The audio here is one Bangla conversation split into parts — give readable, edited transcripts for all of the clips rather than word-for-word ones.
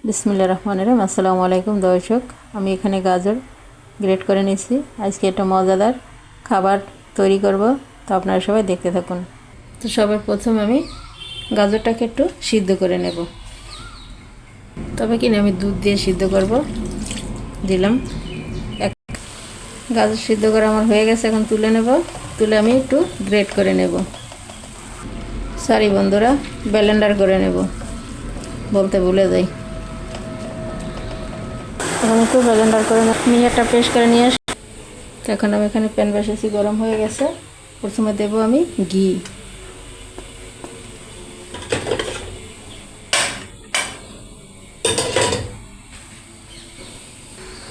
বিসমিল্লাহির রহমানির রহিম। আসসালামু আলাইকুম দর্শক, আমি এখানে গাজর গ্রেট করে নিয়েছি। আজকে একটা মজাদার খাবার তৈরি করব, তো আপনারা সবাই দেখতে থাকুন। তো সবার প্রথম আমি গাজরটাকে একটু সিদ্ধ করে নেব, তবে কিনা আমি দুধ দিয়ে সিদ্ধ করব। দিলাম এক গাজর সিদ্ধ করা আমার হয়ে গেছে, এখন তুলে নেব। তুলে আমি একটু গ্রেট করে নেব, সরি বন্ধুরা, ব্লেন্ডার করে নেব, বলতে ভুলে যাই। এখন একটু ব্লেন্ডার করে মিনিটটা পেস্ট করে নিয়ে আসি। এখন আমি এখানে প্যান বসেছি, গরম হয়ে গেছে। প্রথমে দেব আমি ঘি,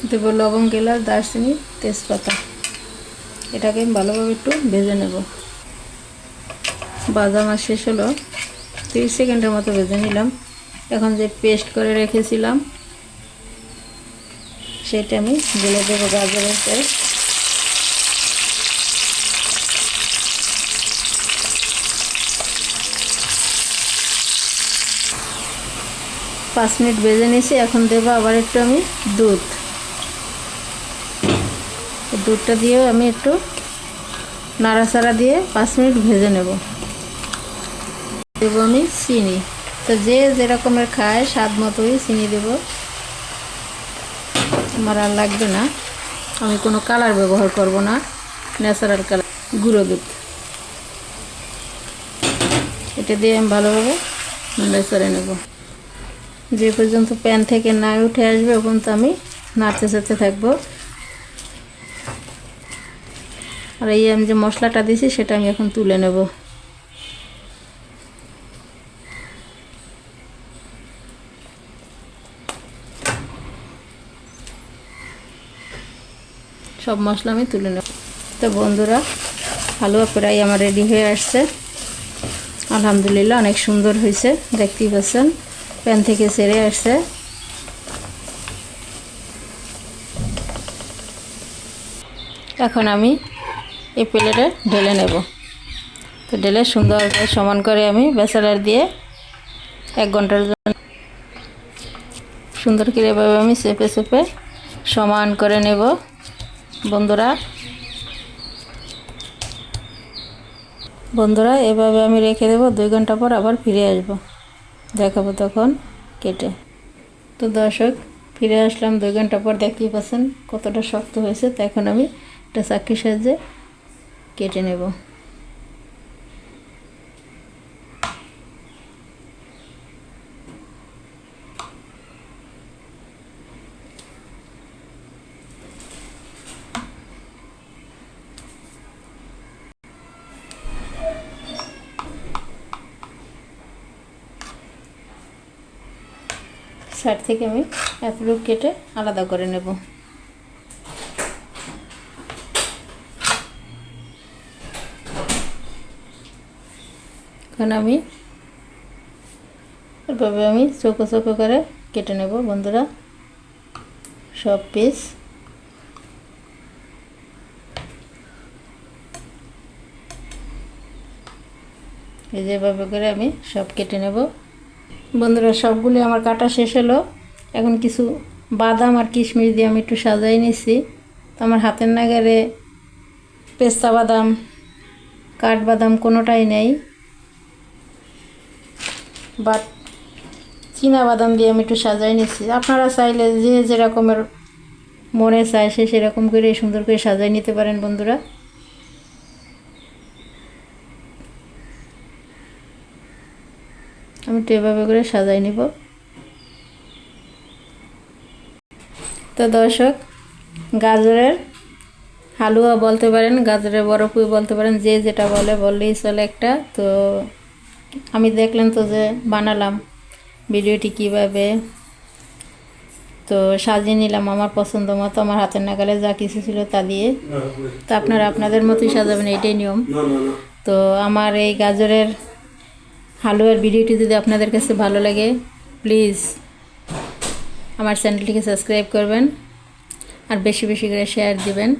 দেব লবঙ্গ, এলাচ, দারচিনি, তেজপাতা। এটাকে আমি ভালোভাবে একটু ভেজে নেব। ভাজা আমার শেষ হলো, 30 সেকেন্ডের মতো ভেজে নিলাম। এখন যে পেস্ট করে রেখেছিলাম সেটা আমি ঢেলে দেবো গাজরের পেস্ট। পাঁচ মিনিট ভেজে নিয়েছি। এখন দেবো আবার একটু আমি দুধটা দিয়েও আমি একটু নাড়াচাড়া দিয়ে 5 মিনিট ভেজে নেব। দেবো আমি চিনি, তো যে যেরকমের খায় স্বাদ মতোই চিনি দেব। আমার আর লাগবে না, আমি কোনো কালার ব্যবহার করব না, ন্যাচারাল কালার, গুঁড়ো দুধ। এটা দিয়ে আমি ভালোভাবে নেড়ে নেব। যে পর্যন্ত প্যান থেকে না উঠে আসবে ও পর্যন্ত আমি নাড়তে চাড়তে থাকবো। আর এই আমি যে মশলাটা দিয়েছি সেটা আমি এখন তুলে নেব। সব মশলা আমি তুলে নেব। তো বন্ধুরা, হালুয়া প্রায় আমার রেডি হয়ে আসছে। আলহামদুলিল্লাহ, অনেক সুন্দর হয়েছে, দেখতেই পাচ্ছেন প্যান থেকে ছেড়ে আসছে। এখন আমি এই প্লেটে ঢেলে নেব। তো ঢেলে সুন্দর সমান করে আমি বেসালার দিয়ে 1 ঘন্টার জন্য সুন্দর করে এভাবে আমি চেপে চেপে সমান করে নেব। বন্ধুরা এভাবে আমি রেখে দেব। 2 ঘন্টা পর আবার ফিরে আসব, দেখাবো তখন কেটে। তো দর্শক, ফিরে আসলাম 2 ঘন্টা পর। দেখতেই পাচ্ছেন কতটা শক্ত হয়েছে। তো এখন আমি একটা চাকুর সাহায্যে কেটে নেব। সাইড থেকে আমি এতটুকু কেটে আলাদা করে নেব। এখন আমি এভাবে আমি চৌকো চৌকো করে কেটে নেব বন্ধুরা, সব পিস। এই যেভাবে করে আমি সব কেটে নেব বন্ধুরা। সবগুলি আমার কাটা শেষ হলো। এখন কিছু বাদাম আর কিশমিশ দিয়ে আমি একটু সাজাই নিচ্ছি। তো আমার হাতের নাগালে পেস্তা বাদাম, কাঠবাদাম কোনোটাই নেই, বাট চীনা বাদাম দিয়ে আমি একটু সাজাই নিচ্ছি। আপনারা চাইলে যে যেরকমের মনে চায় সে সেরকম করে সুন্দর করে সাজাই নিতে পারেন বন্ধুরা। আমি তো এভাবে করে সাজাই নিব। তো দর্শক, গাজরের হালুয়া বলতে পারেন, গাজরের বরফি বলতে পারেন, যে যেটা বললেই চলে একটা। তো আমি দেখলেন তো যে বানালাম ভিডিওটি কিভাবে, তো সাজিয়ে নিলাম আমার পছন্দ মতো, আমার হাতের নাগালে যা কিছু ছিল তা দিয়ে। তো আপনারা আপনাদের মতোই সাজাবেন, এটাই নিয়ম। তো আমার এই গাজরের হালুয়ার ভিডিওটি যদি আপনাদের কাছে ভালো লাগে, প্লিজ আমার চ্যানেলটিকে সাবস্ক্রাইব করবেন আর বেশি বেশি করে শেয়ার দিবেন।